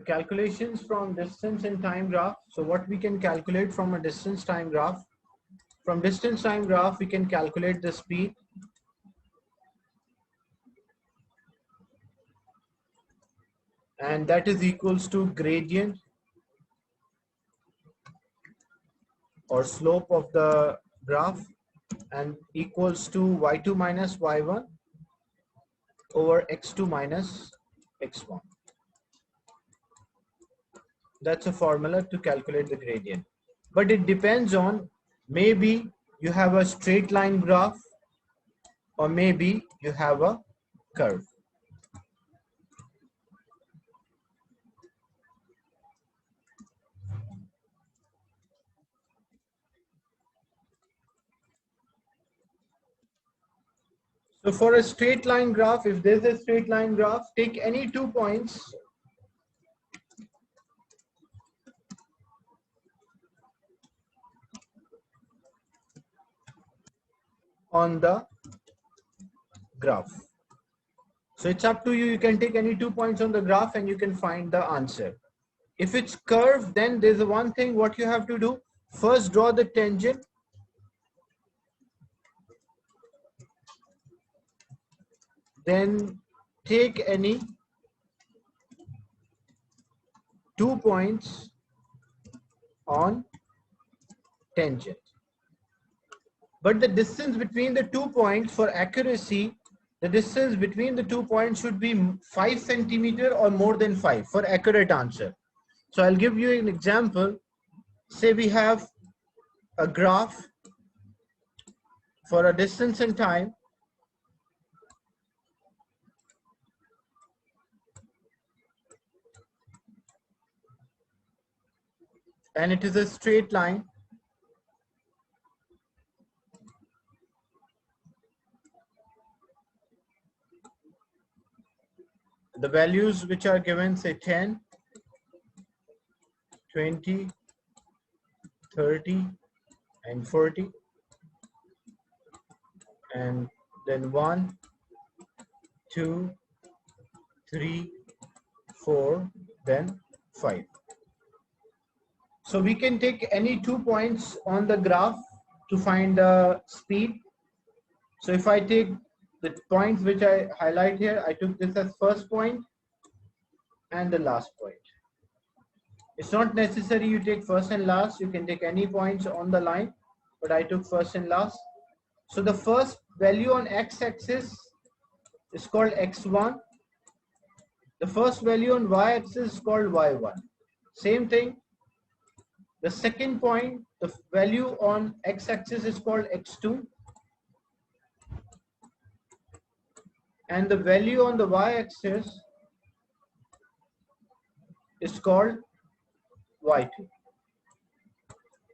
Calculations from distance and time graph. So what we can calculate from a distance time graph? From distance time graph, we can calculate the speed, and that is equals to gradient or slope of the graph, and equals to y2 minus y1 over x2 minus x1. That's a formula to calculate the gradient. But it depends on, maybe you have a straight line graph, or maybe you have a curve. So for a straight line graph, if there's a straight line graph, take any 2 points on the graph. So it's up to you. You can take any 2 points on the graph and you can find the answer. If it's curved, then there's one thing what you have to do. First, draw the tangent. Then take any 2 points on tangent. But the distance between the 2 points, for accuracy, the distance between the 2 points should be 5 centimeter or more than 5 for accurate answer. So I'll give you an example. Say we have a graph for a distance and time. And it is a straight line. The values which are given, say 10, 20, 30, and 40. And then 1, 2, 3, 4, then 5. So we can take any 2 points on the graph to find the speed. So if I take the points which I highlight here, I took this as first point and the last point. It's not necessary you take first and last. You can take any points on the line, but I took first and last. So the first value on x-axis is called x1. The first value on y-axis is called y1. Same thing. The second point, the value on x-axis is called x2. And the value on the y-axis is called y2.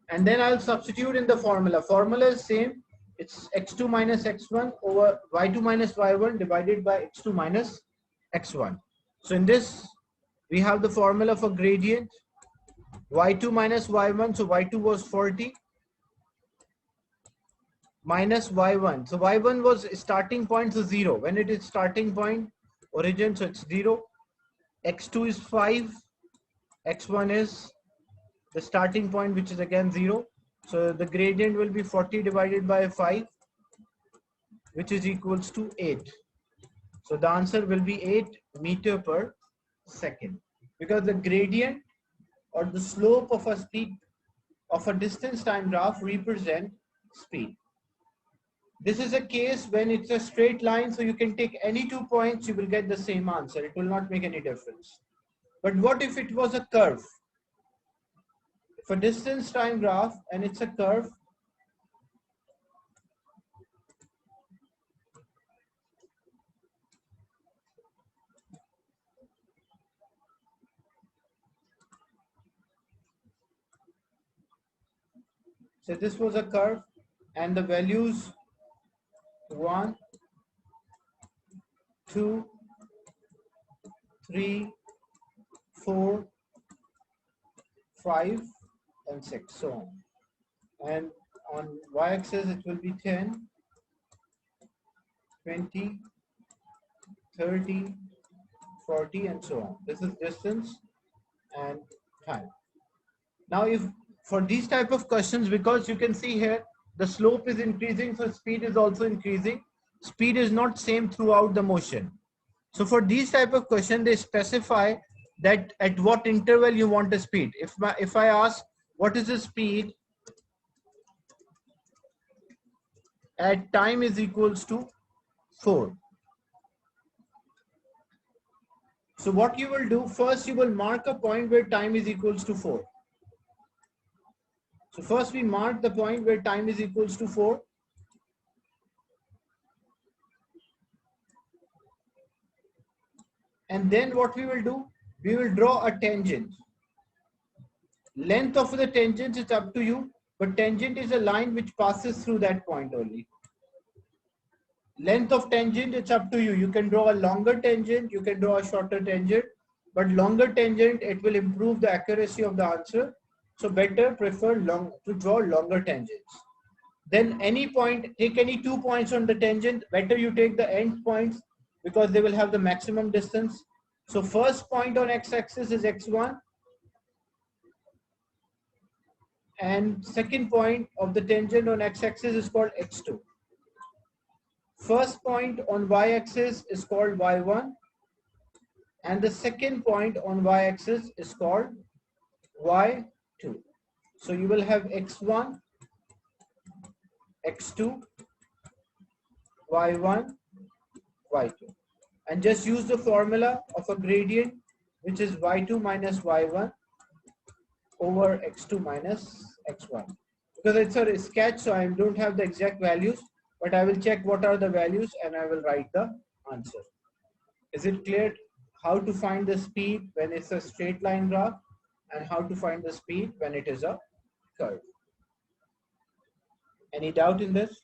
And then I'll substitute in the formula. Formula is same. It's x2 minus x1 over y2 minus y1 divided by x2 minus x1. So in this, we have the formula for gradient. Y2 minus y1, so y2 was 40 minus y1. So y1 was starting point, so 0. When it is starting point, origin, so it's 0. X2 is 5. X1 is the starting point, which is again 0. So the gradient will be 40 divided by 5, which is equals to 8. So the answer will be 8 meter per second, because the gradient or the slope of a speed of a distance time graph represent speed. This is a case when it's a straight line, so you can take any 2 points, you will get the same answer. It will not make any difference. But what if it was a curve? If a distance time graph and it's a curve, so this was a curve and the values 1, 2, 3, 4, 5, and 6, so on. And on y-axis it will be 10, 20, 30, 40, and so on. This is distance and time. Now, if for these type of questions, because you can see here, the slope is increasing, so speed is also increasing. Speed is not same throughout the motion. So for these type of question, they specify that at what interval you want the speed. If I ask what is the speed at time is equals to 4. So what you will do, first you will mark a point where time is equals to 4. So first we mark the point where time is equals to 4. And then what we will do, we will draw a tangent. Length of the tangent is up to you, but tangent is a line which passes through that point only. Length of tangent, it's up to you. You can draw a longer tangent, you can draw a shorter tangent, but longer tangent, it will improve the accuracy of the answer. So better prefer to draw longer tangents. Then any point, take any 2 points on the tangent, better you take the end points because they will have the maximum distance. So first point on x-axis is x1 and second point of the tangent on x-axis is called x2. First point on y-axis is called y1 and the second point on y-axis is called y2. So you will have x1, x2, y1, y2. And just use the formula of a gradient which is y2 minus y1 over x2 minus x1. Because it's a sketch, so I don't have the exact values, but I will check what are the values and I will write the answer. Is it clear how to find the speed when it's a straight line graph and how to find the speed when it is a curve? Any doubt in this?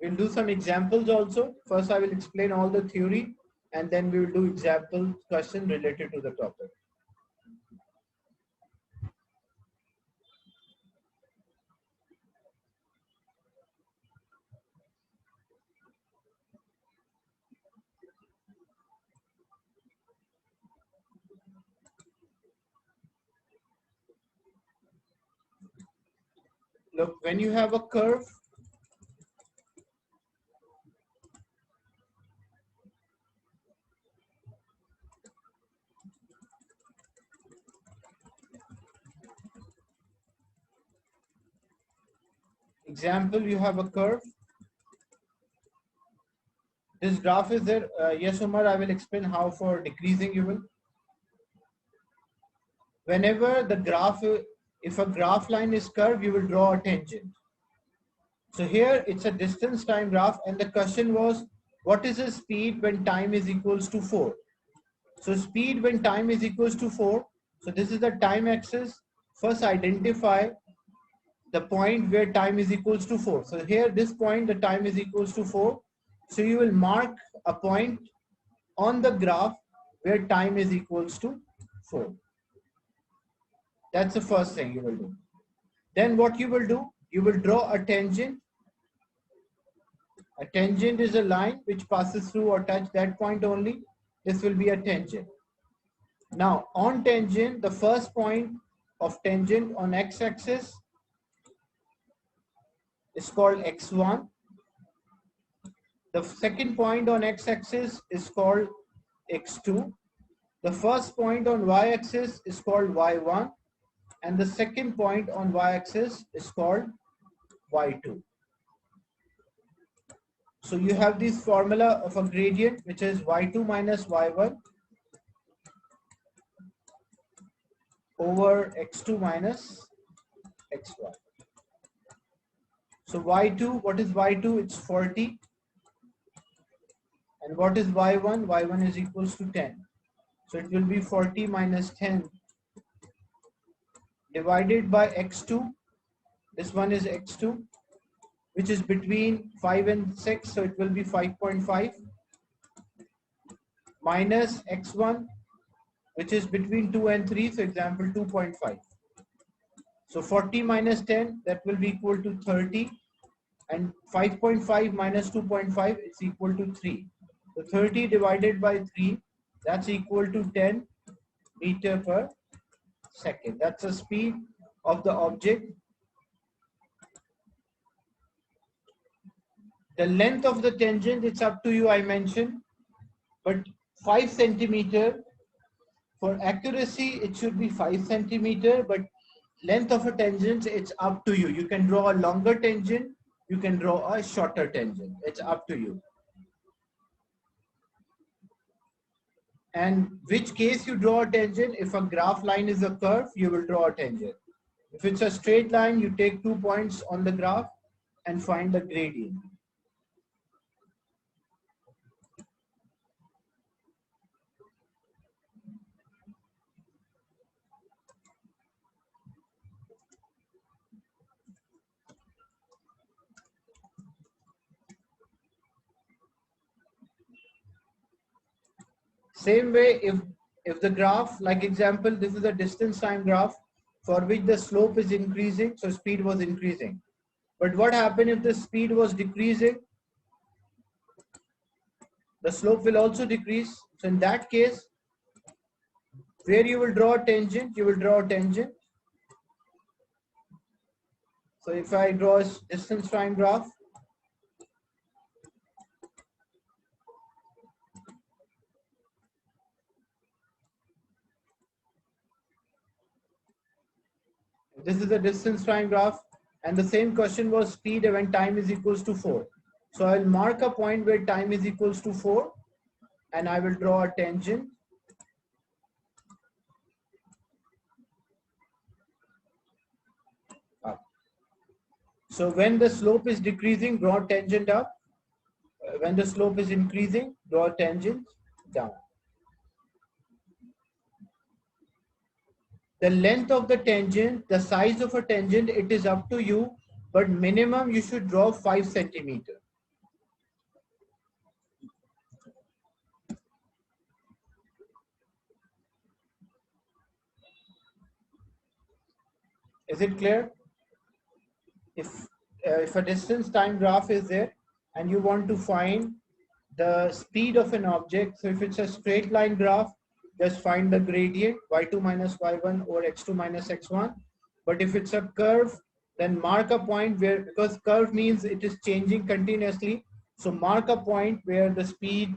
We'll do some examples also. First, I will explain all the theory and then we will do example question related to the topic. Look, when you have a curve, example, you have a curve. This graph is there. Yes, Umar, I will explain how for decreasing you will. Whenever the graph, if a graph line is curved, you will draw a tangent. So here it's a distance time graph and the question was, what is the speed when time is equals to 4? So speed when time is equals to 4. So this is the time axis. First identify the point where time is equals to 4. So here this point, the time is equals to 4. So you will mark a point on the graph where time is equals to 4. That's the first thing you will do. Then what you will do, you will draw a tangent. A tangent is a line which passes through or touch that point only. This will be a tangent. Now on tangent, the first point of tangent on x-axis is called x1. The second point on x-axis is called x2. The first point on y-axis is called y1. And the second point on y-axis is called y2. So you have this formula of a gradient which is y2 minus y1 over x2 minus x1. So y2, what is y2? It's 40. And what is y1? y1 is equals to 10. So it will be 40 minus 10 divided by x2. This one is x2, which is between 5 and 6. So it will be 5.5 minus x1, which is between 2 and 3. So example 2.5. So 40 minus 10, that will be equal to 30. And 5.5 minus 2.5 is equal to 3. So 30 divided by 3 That's equal to 10 meter per second. That's the speed of the object. The length of the tangent, it's up to you, I mentioned, but 5 centimeter. For accuracy, it should be 5 centimeter, but length of a tangent, it's up to you. You can draw a longer tangent, you can draw a shorter tangent. It's up to you. And which case you draw a tangent? If a graph line is a curve, you will draw a tangent. If it's a straight line, you take 2 points on the graph and find the gradient. Same way, if the graph, like example, this is a distance time graph for which the slope is increasing, so speed was increasing. But what happened if the speed was decreasing? The slope will also decrease. So in that case, where you will draw a tangent, you will draw a tangent. So if I draw a distance time graph, this is the distance time graph, and the same question was speed when time is equals to 4. So I'll mark a point where time is equals to 4 and I will draw a tangent. Up. So when the slope is decreasing, draw a tangent up. When the slope is increasing, draw a tangent down. The length of the tangent, the size of a tangent, it is up to you, but minimum you should draw 5 centimeter. Is it clear? If a distance time graph is there and you want to find the speed of an object, so if it's a straight line graph, just find the gradient y2 minus y1 over x2 minus x1. But if it's a curve, then mark a point where, because curve means it is changing continuously, so mark a point where the speed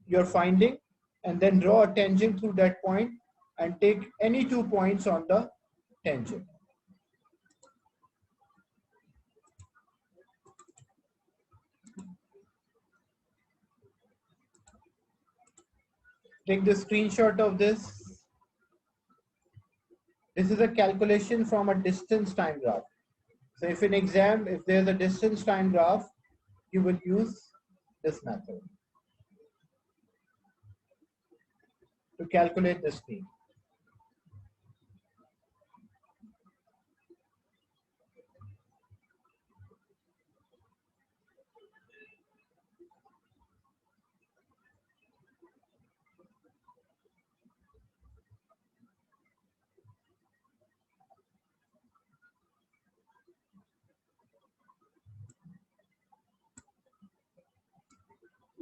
you're finding and then draw a tangent through that point and take any 2 points on the tangent. Take the screenshot of this. This is a calculation from a distance time graph. So if in exam, if there's a distance time graph, you will use this method to calculate the speed.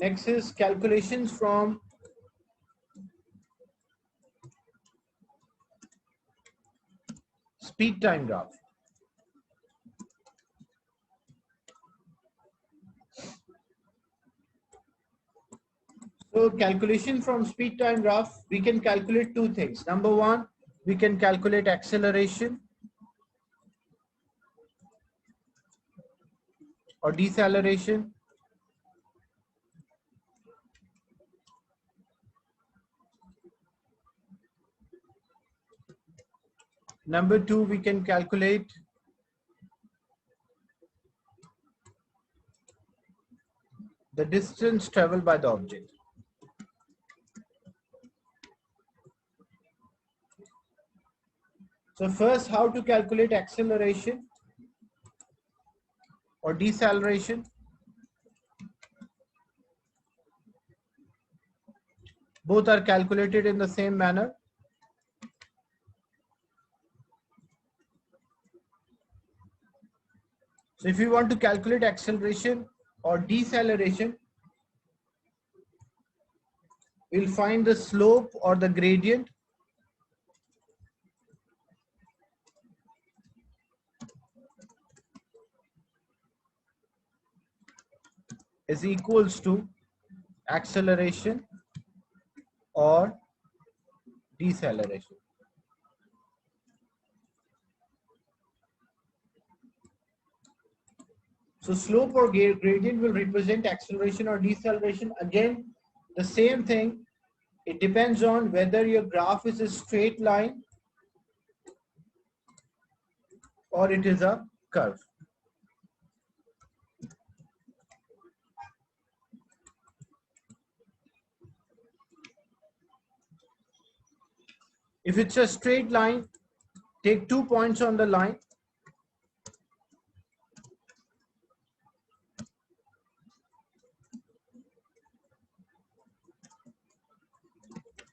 Next is calculations from speed time graph. So calculation from speed time graph, we can calculate 2 things. Number 1, we can calculate acceleration or deceleration. Number 2, we can calculate the distance traveled by the object. So first, how to calculate acceleration or deceleration? Both are calculated in the same manner. So if you want to calculate acceleration or deceleration, we'll find the slope or the gradient is equals to acceleration or deceleration. So slope or gradient will represent acceleration or deceleration. Again, the same thing. It depends on whether your graph is a straight line or it is a curve. If it's a straight line, take 2 points on the line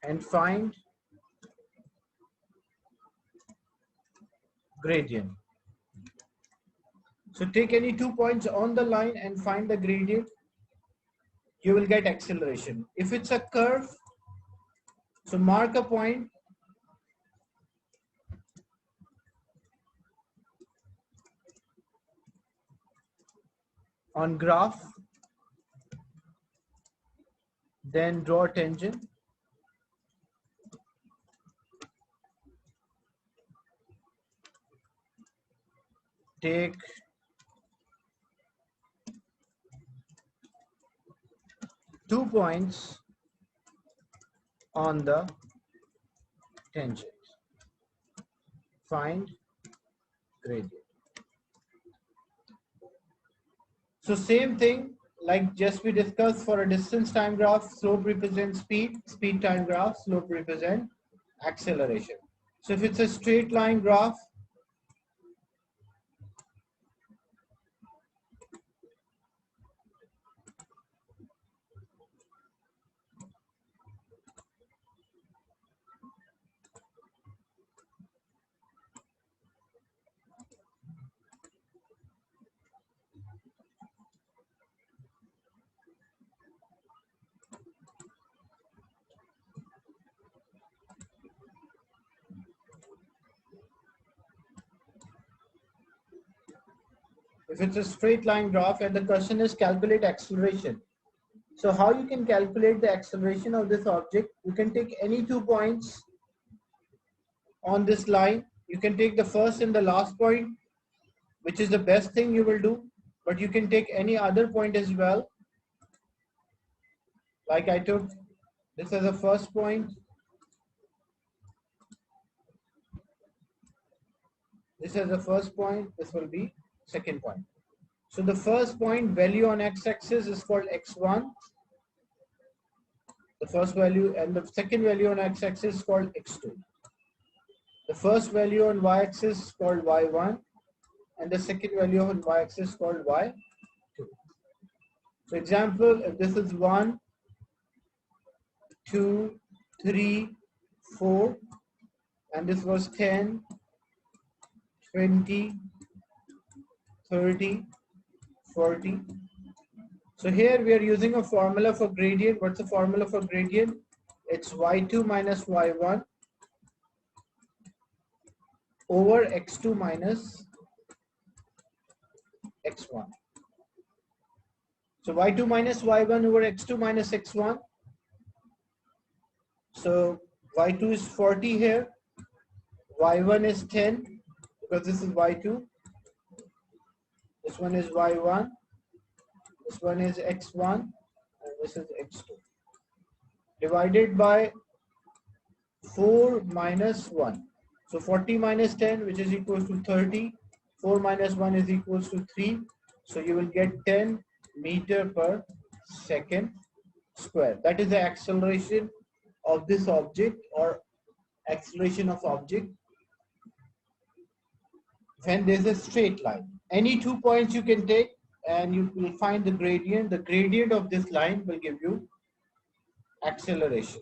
and find gradient. So take any 2 points on the line and find the gradient. You will get acceleration. If it's a curve, so mark a point on graph, then draw a tangent. Take two points on the tangent. Find gradient. So same thing like just we discussed for a distance time graph, slope represents speed, speed time graph, slope represent acceleration. So if it's a straight line graph, if it's a straight line graph and the question is calculate acceleration. So how you can calculate the acceleration of this object? You can take any 2 points on this line. You can take the first and the last point, which is the best thing you will do, but you can take any other point as well. Like I took this as a first point, this as the first point, this will be second point. So the first point value on x-axis is called x1, the first value, and the second value on x-axis is called x2. The first value on y-axis is called y1, and the second value on y-axis is called y2. So example, if this is 1, 2, 3, 4, and this was 10, 20, 30, 40. So here we are using a formula for gradient. What's the formula for gradient? It's y2 minus y1 over x2 minus x1. So y2 minus y1 over x2 minus x1. So y2 is 40 here, y1 is 10 because this is y2, this one is y1, this one is x1, and this is x2. Divided by 4 minus 1. So 40 minus 10, which is equals to 30. 4 minus 1 is equals to 3. So you will get 10 meter per second square. That is the acceleration of this object, or acceleration of object when there's a straight line. Any 2 points you can take and you will find the gradient. The gradient of this line will give you acceleration.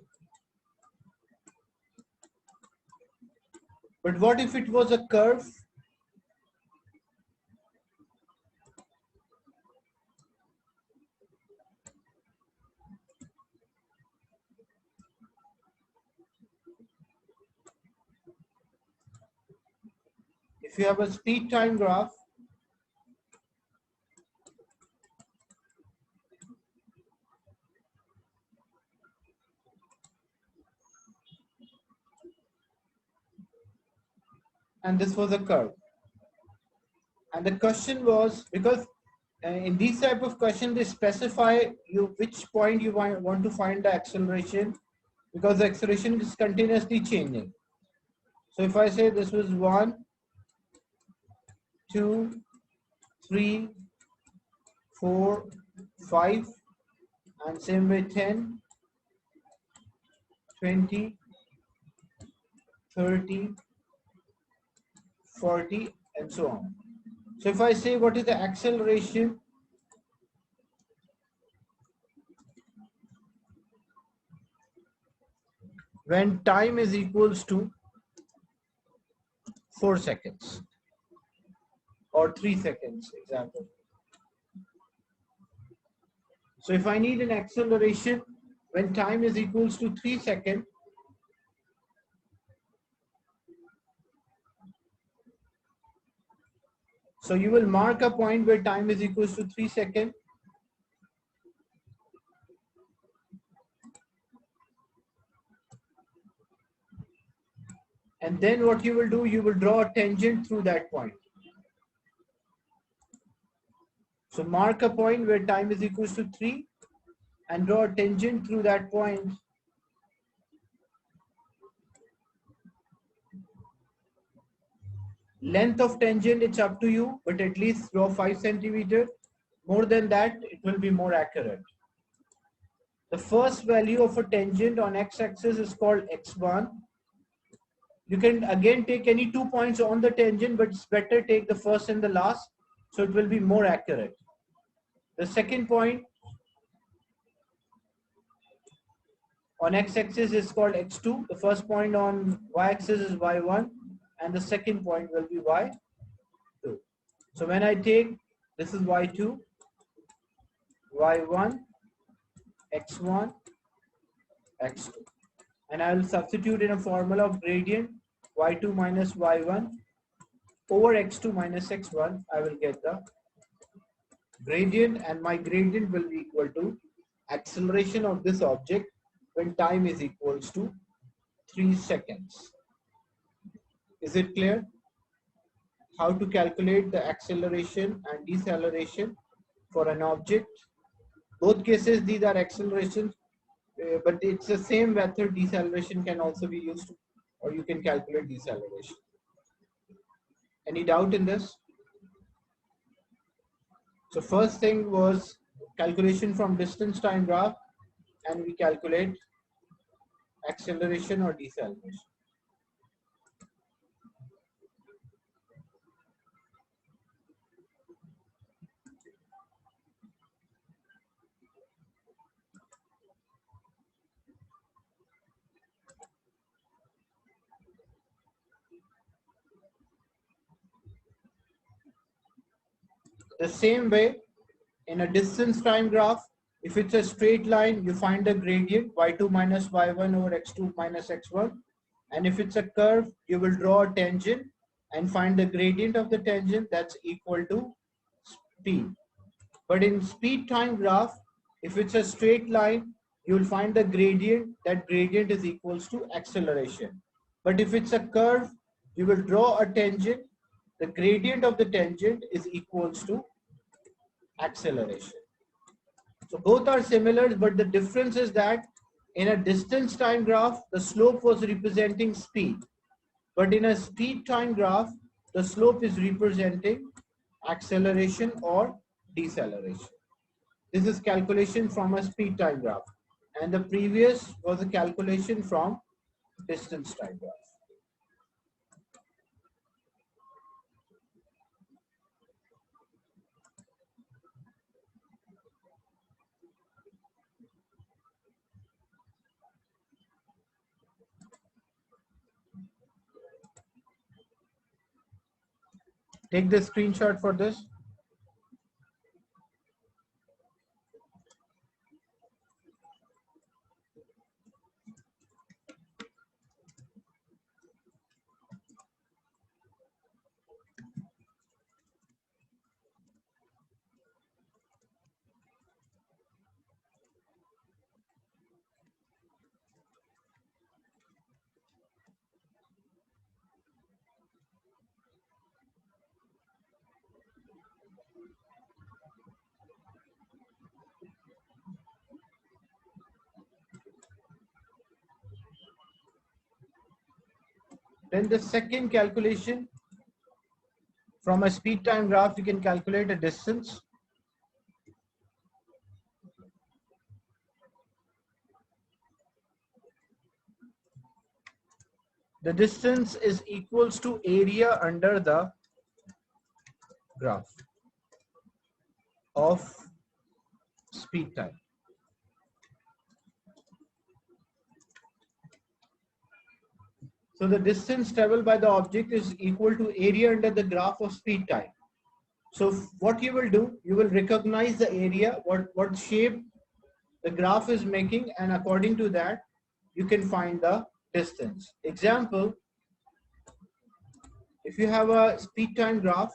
But what if it was a curve? if you have a speed time graph, and this was a curve, and the question was, because in these type of questions they specify you which point you want to find the acceleration, because the acceleration is continuously changing. So if I say this was 1, 2, 3, 4, 5, and same way 10, 20, 30, 40, and so on. So if I say what is the acceleration when time is equals to 4 seconds or 3 seconds, example. So if I need an acceleration when time is equals to 3 seconds, so you will mark a point where time is equals to 3 seconds. And then what you will do, you will draw a tangent through that point. So mark a point where time is equals to 3 and draw a tangent through that point. Length of tangent, it's up to you, but at least draw 5 centimeters. More than that, it will be more accurate. The first value of a tangent on x-axis is called x1. You can again take any 2 points on the tangent, but it's better take the first and the last, so it will be more accurate. The second point on x-axis is called x2. The first point on y-axis is y1, and the second point will be y2. So when I take, this is y2, y1, x1, x2. And I will substitute in a formula of gradient y2 minus y1 over x2 minus x1. I will get the gradient, and my gradient will be equal to acceleration of this object when time is equals to 3 seconds. Is it clear? How to calculate the acceleration and deceleration for an object? Both cases, these are accelerations, but it's the same method. Deceleration can also be used, or you can calculate deceleration. Any doubt in this? So first thing was calculation from distance time graph, and we calculate acceleration or deceleration. The same way, in a distance time graph, if it's a straight line, you find the gradient y2 minus y1 over x2 minus x1. And if it's a curve, you will draw a tangent and find the gradient of the tangent, that's equal to speed. But in speed time graph, if it's a straight line, you will find the gradient, that gradient is equals to acceleration. But if it's a curve, you will draw a tangent, the gradient of the tangent is equals to acceleration. So both are similar, but the difference is that in a distance time graph, the slope was representing speed. But in a speed time graph, the slope is representing acceleration or deceleration. This is calculation from a speed time graph. And the previous was a calculation from distance time graph. Take the screenshot for this. Then the second calculation, from a speed time graph, you can calculate a distance. The distance is equals to area under the graph of speed time. So the distance traveled by the object is equal to area under the graph of speed time. So what you will do, you will recognize the area, what shape the graph is making, and according to that, you can find the distance. Example, if you have a speed time graph,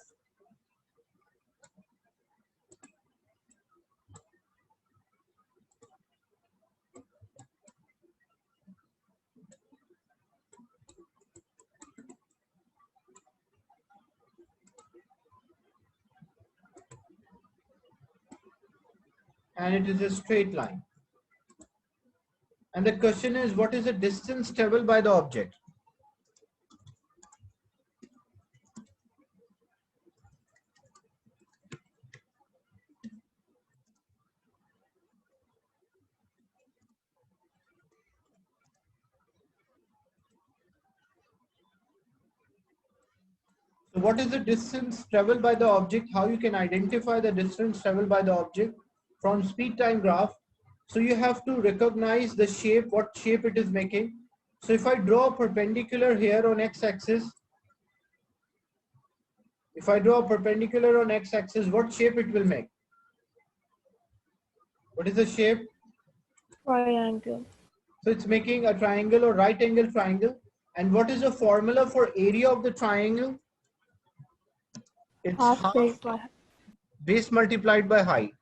and it is a straight line. And the question is, what is the distance traveled by the object? So what is the distance traveled by the object? How you can identify the distance traveled by the object from speed time graph? So you have to recognize the shape, what shape it is making. So if I draw a perpendicular here on x-axis, what shape it will make? What is the shape? Triangle. So it's making a triangle or right angle triangle. And what is the formula for area of the triangle? It's half base multiplied by height.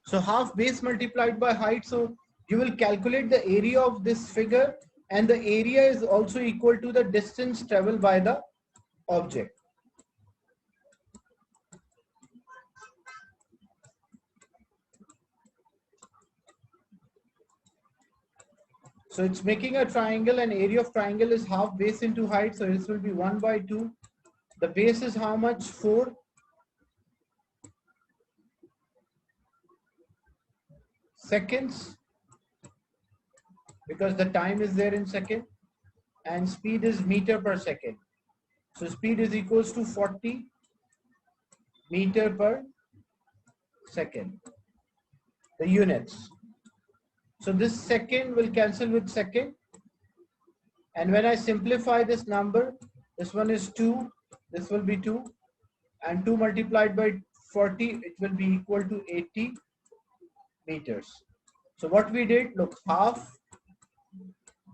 So half base multiplied by height. So you will calculate the area of this figure, and the area is also equal to the distance traveled by the object. So it's making a triangle, and area of triangle is half base into height. So this will be 1 by 2. The base is how much? 4. Seconds, because the time is there in second, and speed is meter per second. So speed is equals to 40 meter per second. The units. So this second will cancel with second. And when I simplify this number, this one is 2, this will be 2. And 2 multiplied by 40, it will be equal to 80 meters. So what we did, look, half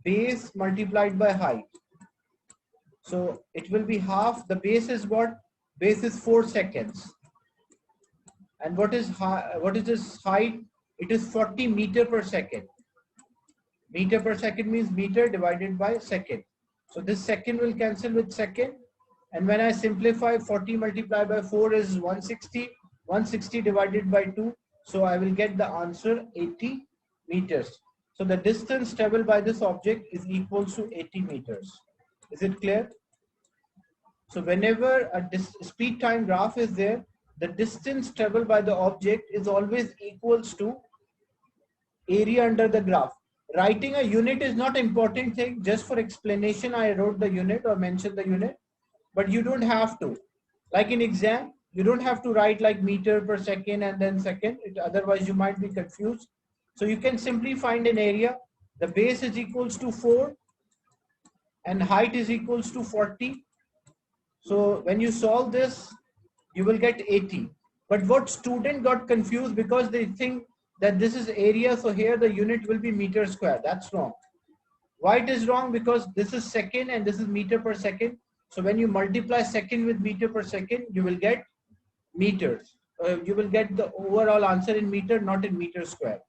base multiplied by height. So it will be half, the base is what? Base is 4 seconds. And what is this height? It is 40 meter per second. Meter per second means meter divided by second. So this second will cancel with second. And when I simplify, 40 multiplied by 4 is 160. 160 divided by 2. So I will get the answer 80 meters. So the distance traveled by this object is equal to 80 meters. Is it clear? So whenever a speed time graph is there, the distance traveled by the object is always equals to area under the graph. Writing a unit is not important thing. Just for explanation, I wrote the unit or mentioned the unit, but you don't have to. Like in exam, you don't have to write like meter per second and then second. Otherwise, you might be confused. So you can simply find an area. The base is equals to 4 and height is equals to 40. So when you solve this, you will get 80. But what student got confused because they think that this is area, so here the unit will be meter square. That's wrong. Why it is wrong? Because this is second and this is meter per second. So when you multiply second with meter per second, you will get meters. You will get the overall answer in meter, not in meter square.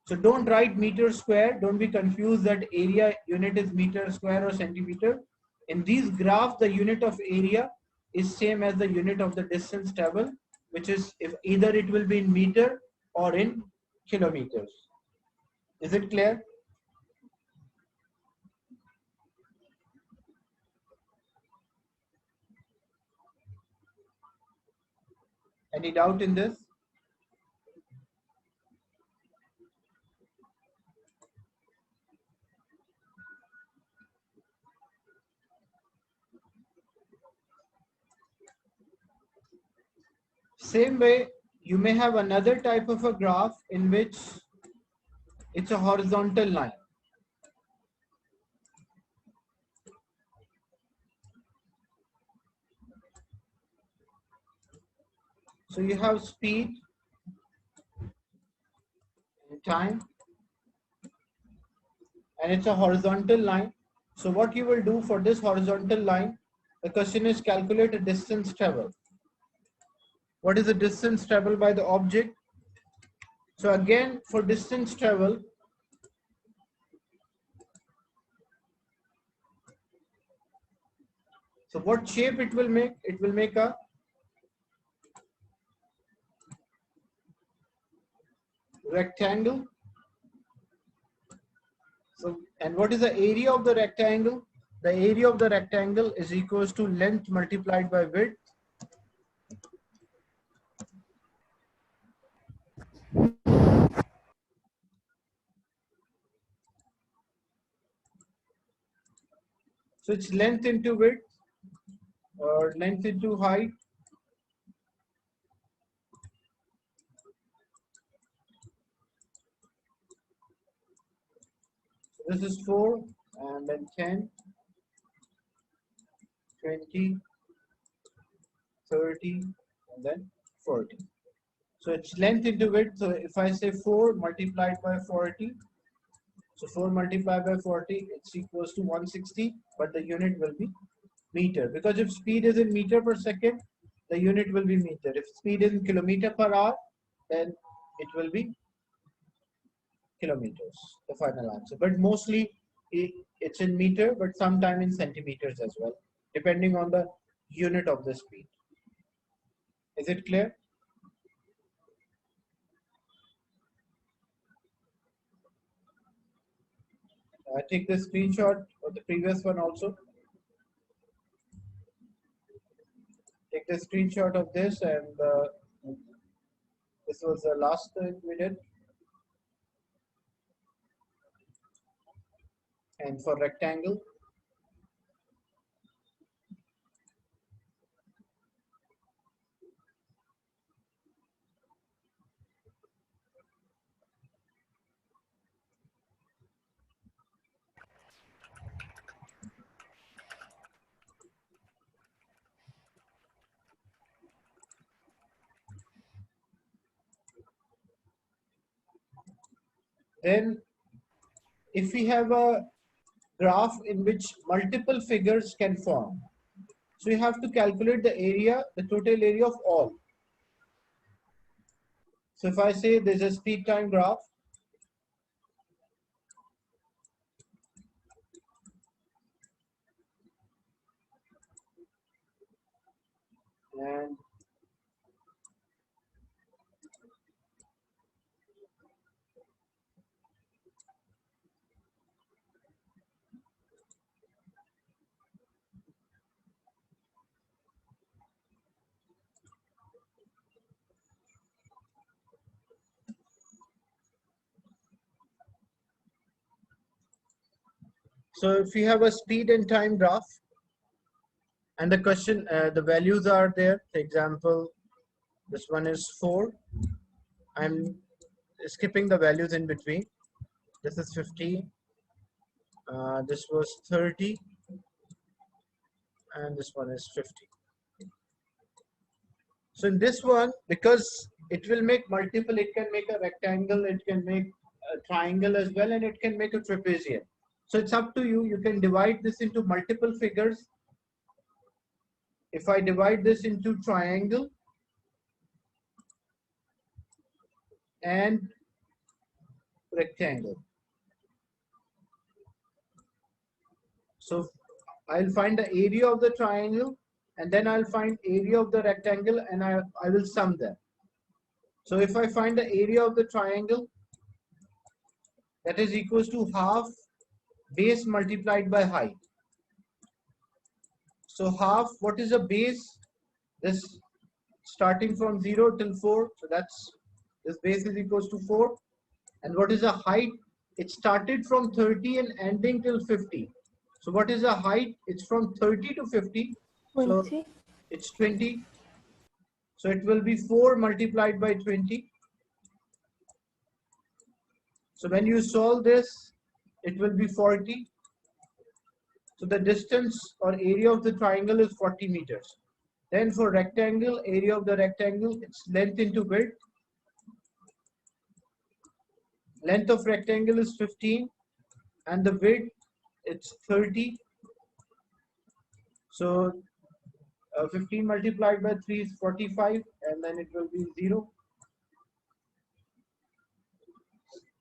So don't write meter square. Don't be confused that area unit is meter square or centimeter. In these graphs, the unit of area is same as the unit of the distance traveled, which is if either it will be in meter or in kilometers. Is it clear? Any doubt in this? Same way, you may have another type of a graph in which it's a horizontal line. So you have speed and time, and it's a horizontal line. So what you will do for this horizontal line, the question is calculate a distance traveled. What is the distance traveled by the object? So again, for distance travel, so what shape it will make? It will make a rectangle. So, and what is the area of the rectangle? The area of the rectangle is equals to length multiplied by width. So it's length into width or length into height. So this is 4 and then 10, 20, 30 and then 40. So it's length into width. So if I say 4 multiplied by 40, so 4 multiplied by 40, it's equals to 160, but the unit will be meter. Because if speed is in meter per second, the unit will be meter. If speed is in kilometer per hour, then it will be kilometers, the final answer. But mostly it's in meter, but sometimes in centimeters as well, depending on the unit of the speed. Is it clear? Take the screenshot of the previous one also. Take the screenshot of this, and this was the last thing we did. And for rectangle, then if we have a graph in which multiple figures can form, so you have to calculate the area, the total area of all. So if I say there's a speed time graph, and so if you have a speed and time graph, and the question, the values are there. For example, this one is 4. I'm skipping the values in between. This is 15. This was 30. And this one is 50. So in this one, because it will make multiple, it can make a rectangle, it can make a triangle as well, and it can make a trapezium. So it's up to you. You can divide this into multiple figures. If I divide this into triangle and rectangle, so I'll find the area of the triangle, and then I'll find area of the rectangle, and I will sum them. So if I find the area of the triangle, that is equals to half base multiplied by height. So half, what is a base? This starting from 0 till 4. So that's, this base is equals to 4. And what is the height? It started from 30 and ending till 50. So what is the height? It's from 30 to 50. So 20. it's 20. So it will be 4 multiplied by 20. So when you solve this, it will be 40. So the distance or area of the triangle is 40 meters. Then for rectangle, area of the rectangle, it's length into width. Length of rectangle is 15 and the width, it's 30. So 15 multiplied by 3 is 45, and then it will be 0.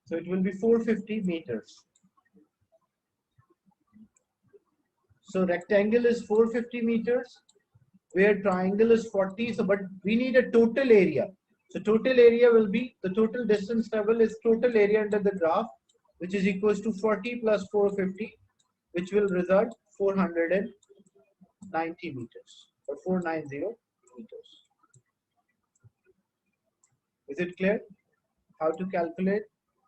So it will be 450 meters. So rectangle is 450 meters, where triangle is 40. So, but we need a total area. So total area will be, the total distance travel is total area under the graph, which is equals to 40 plus 450, which will result 490 meters or 490 meters. Is it clear how to calculate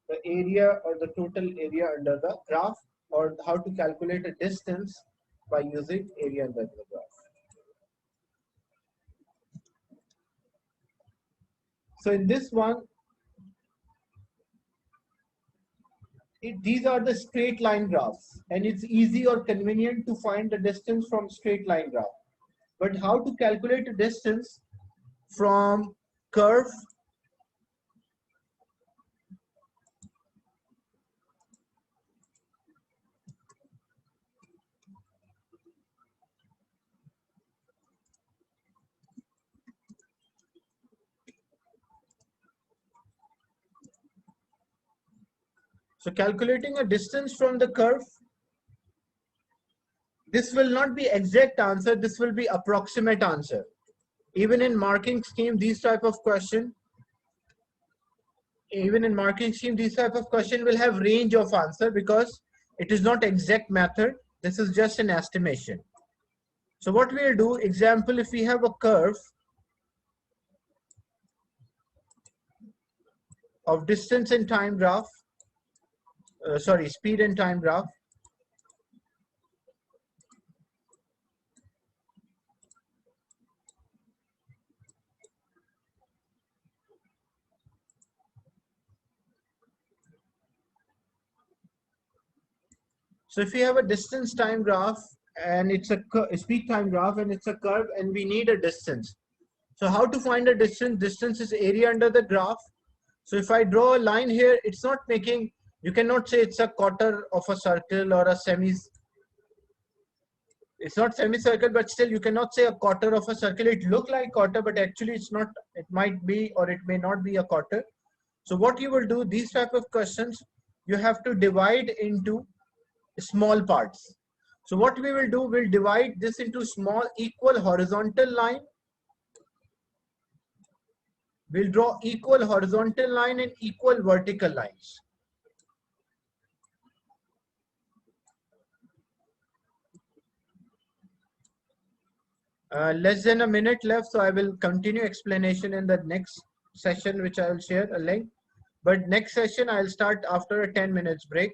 the area or the total area under the graph, or how to calculate a distance by using area under the graph? So in this one, these are the straight line graphs, and it's easy or convenient to find the distance from straight line graph. But how to calculate a distance from curve, so calculating a distance from the curve, this will not be exact answer, this will be approximate answer. Even in marking scheme, these type of question, these type of question will have range of answer, because it is not exact method, this is just an estimation. So what we'll do, example, if we have a curve of distance and time graph, speed and time graph. So if we have a distance time graph and it's a speed time graph and it's a curve and we need a distance. So how to find a distance? Distance is area under the graph. So if I draw a line here, it's not making, you cannot say it's a quarter of a circle or a it's not semicircle, but still you cannot say a quarter of a circle. It look like quarter, but actually it's not, it might be or it may not be a quarter. So what you will do, these type of questions, you have to divide into small parts. So what we will do, we'll divide this into small equal horizontal line. We'll draw equal horizontal line and equal vertical lines. Less than a minute left, so I will continue explanation in the next session, which I will share a link. But next session, I'll start after a 10 minutes break.